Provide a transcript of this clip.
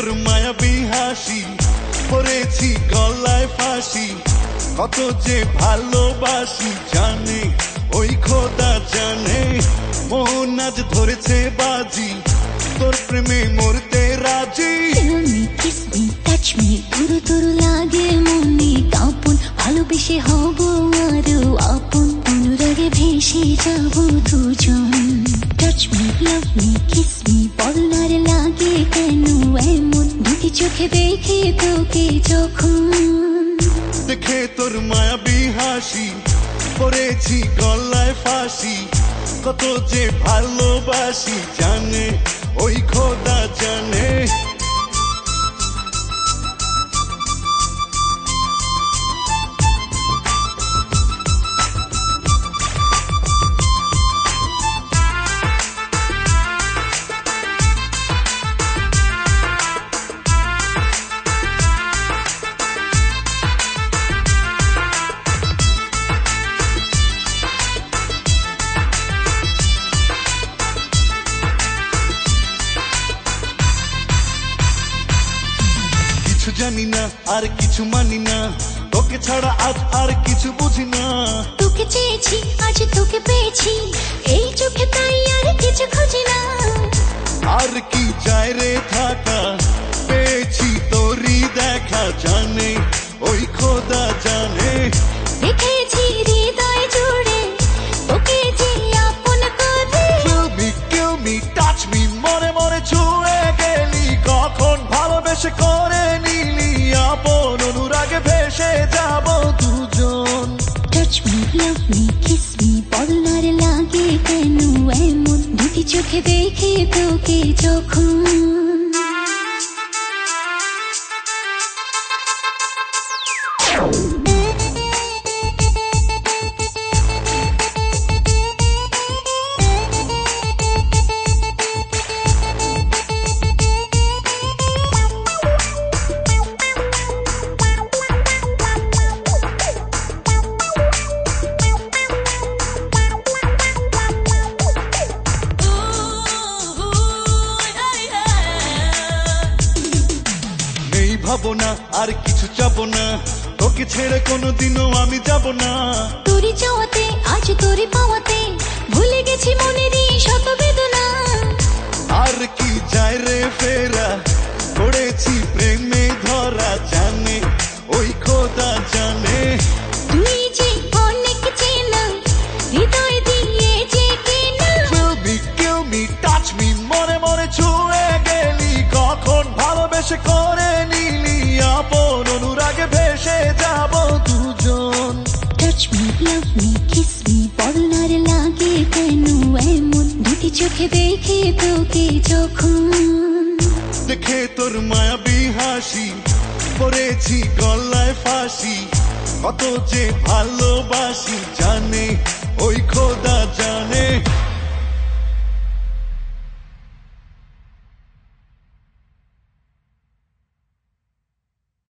তোর মায়াবী হাসি, পড়েছি গলায় ফাঁসি, কত যে ভালোবাসি জানে ওই খোদা জানে। মন আজ ধরেছে বাজি, তোর প্রেমে মরতে রাজি। কিস মি টাচ মি তুরু তুরু লাগে মনে কাঁপন, ভালোবেসে হব আরো আপন, অনুরাগে ভেসে যাব দুজন। Touch me love me kiss me বলার লাগে কেন এমন, দুটি চোখে দেখে তোকে যখন। দেখে তোর মায়াবী হাসি, পড়েছি গলায় ফাঁসি, কত যে ভালোবাসি জানে ওই খোদা জানে। কিছু জানি না আর কিছু মানি না, তোকে ছাড়া আজ আর কিছু বুঝি না। তোকে চেয়েছি আজ তোকে পেয়েছি, এই চোখে তাই আর কিছু খুঁজি না। আর কি যায় রে থাকা, পেয়েছি তোরই দেখা জানে ওই খোদা জানে। দেখেছি হৃদয় জুড়ে তোকে যে আপন করে। Kill me, touch me, মরে মরে ছুঁয়ে গেলি, কখন ভালোবেসে করে নিলি আপন, অনুরাগে ভেসে যাব দুজন। Touch me love me kiss me বলার লাগে কেন এমন, দুটি চোখে দেখে তোকে যখন। ভাবো না আর কিছু চাবো না, তোকে ছেড়ে কোনোদিনও আমি যাব না। তোরই চাওয়াতে আজ তোরই পাওয়াতে, ভুলে গেছি মনেরই শত বেদনা। আর কি যায় রে ফেরা, পড়েছি প্রেমে ধরা জানে ওই খোদা জানে। তুই যে অনেক চেনা, হৃদয় দিয়ে যে কেনা। Kill me, touch me, মরে মরে ছুঁয়ে গেলি, কখন ভালোবেসে করে নিলি আপন, অনুরাগে ভেসে যাব দুজন। Touch me love me kiss me বলার লাগে কেন এমন, দুটি চোখে দেখে তোকে যখন। দেখে তোর মায়াবী হাসি, পড়েছি গলায় ফাঁসি, কত যে ভালোবাসি জানে ওই খোদা জানে।